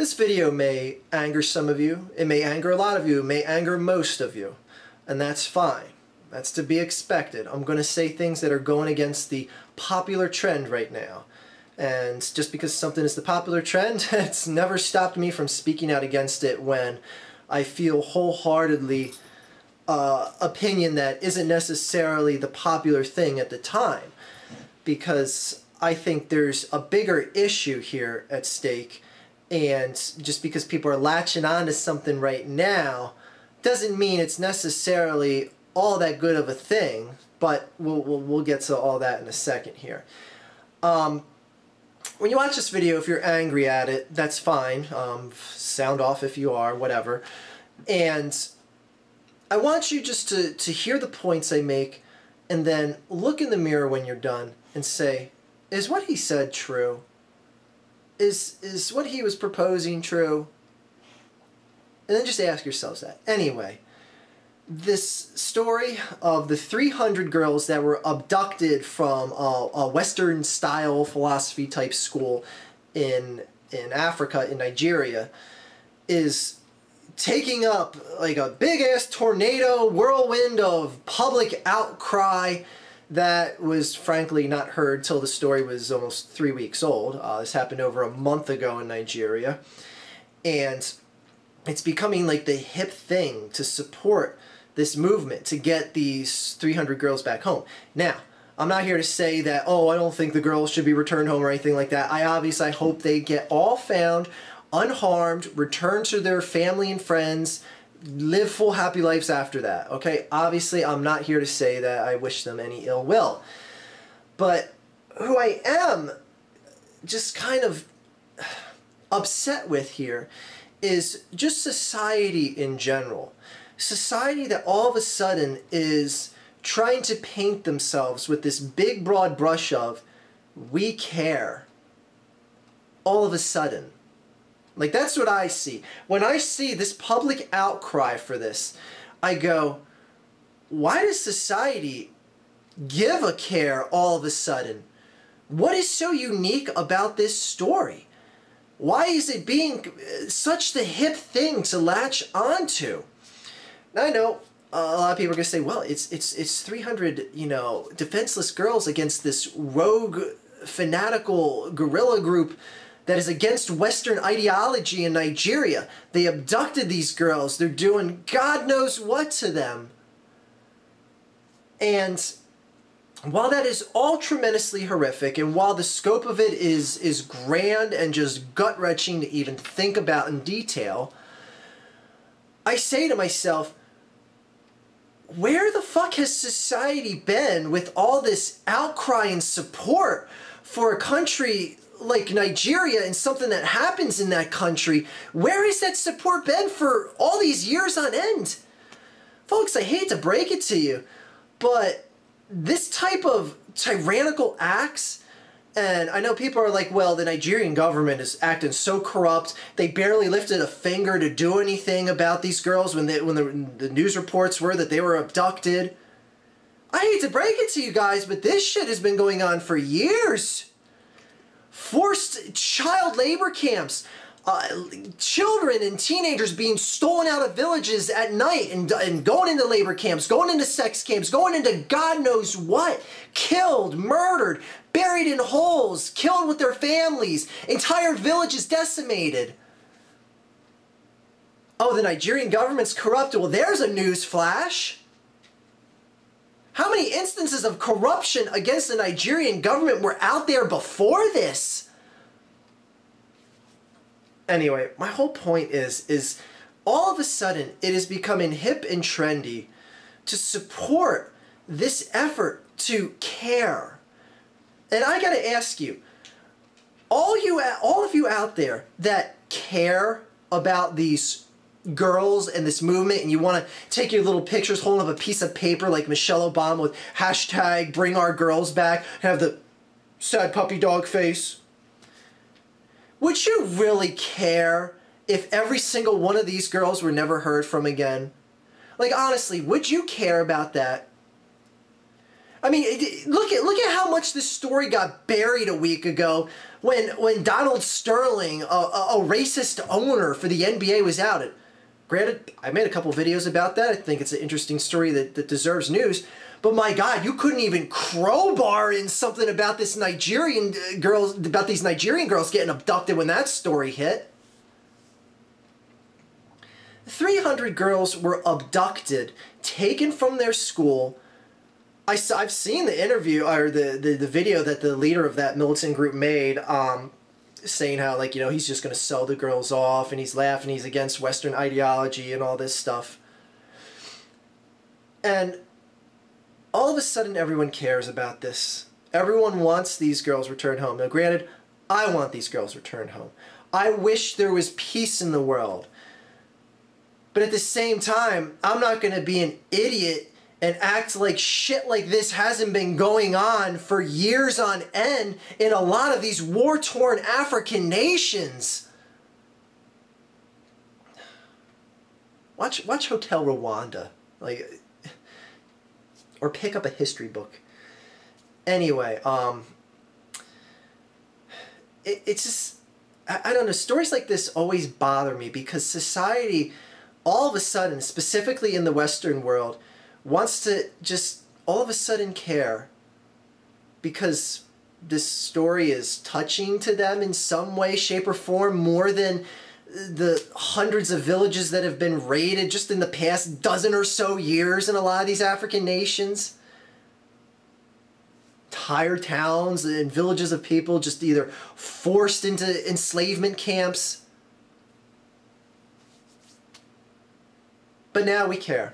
This video may anger some of you, it may anger a lot of you, it may anger most of you, and that's fine. That's to be expected. I'm going to say things that are going against the popular trend right now. And just because something is the popular trend, it's never stopped me from speaking out against it when I feel wholeheartedly opinion that isn't necessarily the popular thing at the time. Because I think there's a bigger issue here at stake, and just because people are latching on to something right now doesn't mean it's necessarily all that good of a thing, but we'll get to all that in a second here. When you watch this video, if you're angry at it, that's fine. Sound off if you are, whatever. And I want you just to hear the points I make and then look in the mirror when you're done and say, is what he said true? Is what he was proposing true? And then just ask yourselves that. Anyway, this story of the 300 girls that were abducted from a Western-style philosophy type school in Africa, in Nigeria, is taking up like a big-ass tornado whirlwind of public outcry that was frankly not heard till the story was almost 3 weeks old. This happened over a month ago in Nigeria, and it's becoming like the hip thing to support this movement to get these 300 girls back home. Now, I'm not here to say that, oh, I don't think the girls should be returned home or anything like that. I hope they get all found, unharmed, returned to their family and friends, live full happy lives after that, okay? Obviously, I'm not here to say that I wish them any ill will. But who I am just kind of upset with here is just society in general. Society that all of a sudden is trying to paint themselves with this big broad brush of, we care. All of a sudden. Like, that's what I see. When I see this public outcry for this, I go, why does society give a care all of a sudden? What is so unique about this story? Why is it being such the hip thing to latch onto? Now, I know a lot of people are going to say, well, it's 300, defenseless girls against this rogue, fanatical guerrilla group that is against Western ideology in Nigeria. They abducted these girls. They're doing God knows what to them. And while that is all tremendously horrific, and while the scope of it is grand and just gut-wrenching to even think about in detail, I say to myself, where the fuck has society been with all this outcry and support for a country like Nigeria and something that happens in that country? Where has that support been for all these years on end? Folks, I hate to break it to you, but this type of tyrannical acts, and I know people are like, well, the Nigerian government is acting so corrupt, they barely lifted a finger to do anything about these girls when the news reports were that they were abducted. I hate to break it to you guys, but this shit has been going on for years. Forced child labor camps, children and teenagers being stolen out of villages at night and going into labor camps, going into sex camps, going into God knows what, killed, murdered, buried in holes, killed with their families, entire villages decimated. Oh, the Nigerian government's corrupt. Well, there's a news flash. How many instances of corruption against the Nigerian government were out there before this? Anyway, my whole point is all of a sudden it is becoming hip and trendy to support this effort to care. And I gotta ask you, all of you out there that care about these girls and this movement, and you want to take your little pictures holding up a piece of paper like Michelle Obama with hashtag bring our girls back, have the sad puppy dog face. Would you really care if every single one of these girls were never heard from again? Like, honestly, would you care about that? I mean, look at how much this story got buried a week ago when Donald Sterling, a racist owner for the NBA, was outed. Granted, I made a couple videos about that. I think it's an interesting story that deserves news. But my God, you couldn't even crowbar in something about this Nigerian girls, about these Nigerian girls getting abducted when that story hit. 300 girls were abducted, taken from their school. I've seen the interview, or the video that the leader of that militant group made, saying how, like, you know, he's just going to sell the girls off, and he's laughing, he's against Western ideology and all this stuff. And all of a sudden, everyone cares about this. Everyone wants these girls returned home. Now, granted, I want these girls returned home. I wish there was peace in the world. But at the same time, I'm not going to be an idiot and act like shit like this hasn't been going on for years on end in a lot of these war-torn African nations. Watch Hotel Rwanda, like, or pick up a history book. Anyway, it's just, I don't know, stories like this always bother me because society, all of a sudden, specifically in the Western world, wants to just all of a sudden care because this story is touching to them in some way, shape, or form more than the hundreds of villages that have been raided just in the past dozen or so years in a lot of these African nations. Entire towns and villages of people just either forced into enslavement camps. But now we care.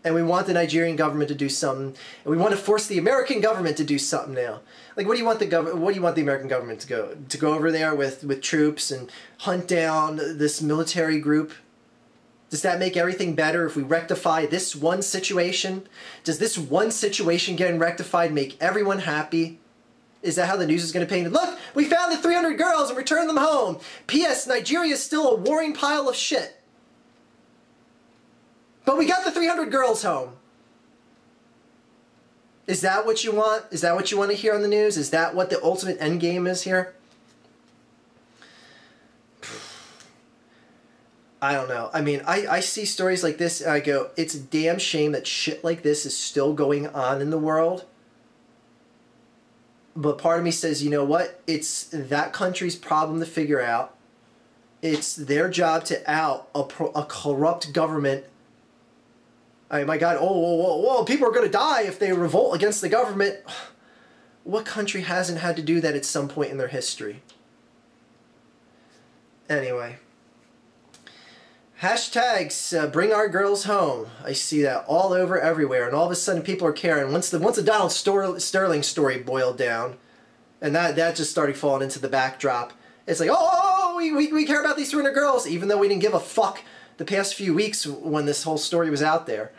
And we want the Nigerian government to do something, and we want to force the American government to do something now. Like, what do you want the American government to go over there with troops and hunt down this military group? Does that make everything better if we rectify this one situation? Does this one situation getting rectified make everyone happy? Is that how the news is going to paint it? Look, we found the 300 girls and returned them home. P.S. Nigeria is still a warring pile of shit. But we got the 300 girls home. Is that what you want? Is that what you want to hear on the news? Is that what the ultimate end game is here? I don't know. I mean, I see stories like this and I go, it's a damn shame that shit like this is still going on in the world. But part of me says, you know what? It's that country's problem to figure out. It's their job to out a corrupt government. I mean, my God, whoa, people are going to die if they revolt against the government. What country hasn't had to do that at some point in their history? Anyway. Hashtags, bring our girls home. I see that all over everywhere, and all of a sudden people are caring. Once the Donald Sterling story boiled down, and that just started falling into the backdrop, it's like, we care about these 300 girls, even though we didn't give a fuck the past few weeks when this whole story was out there.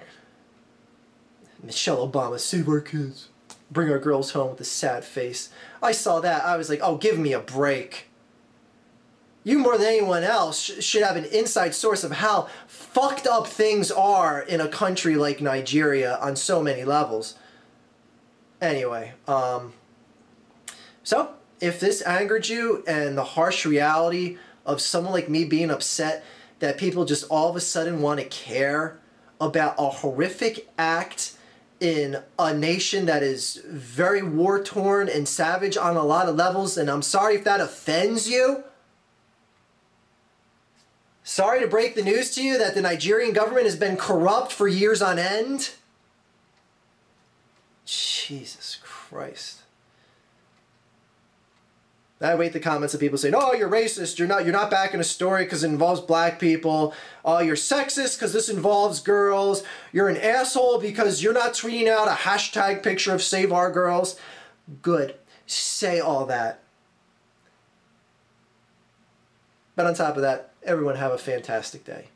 Michelle Obama, save our kids. Bring our girls home with a sad face. I saw that. I was like, oh, give me a break. You more than anyone else should have an inside source of how fucked up things are in a country like Nigeria on so many levels. Anyway, so if this angered you and the harsh reality of someone like me being upset that people just all of a sudden want to care about a horrific act in a nation that is very war-torn and savage on a lot of levels, and I'm sorry if that offends you. Sorry to break the news to you that the Nigerian government has been corrupt for years on end. Jesus Christ. I wait the comments of people saying, oh, you're racist, you're not backing a story because it involves black people. Oh, you're sexist because this involves girls. You're an asshole because you're not tweeting out a hashtag picture of Save Our Girls. Good. Say all that. But on top of that, everyone have a fantastic day.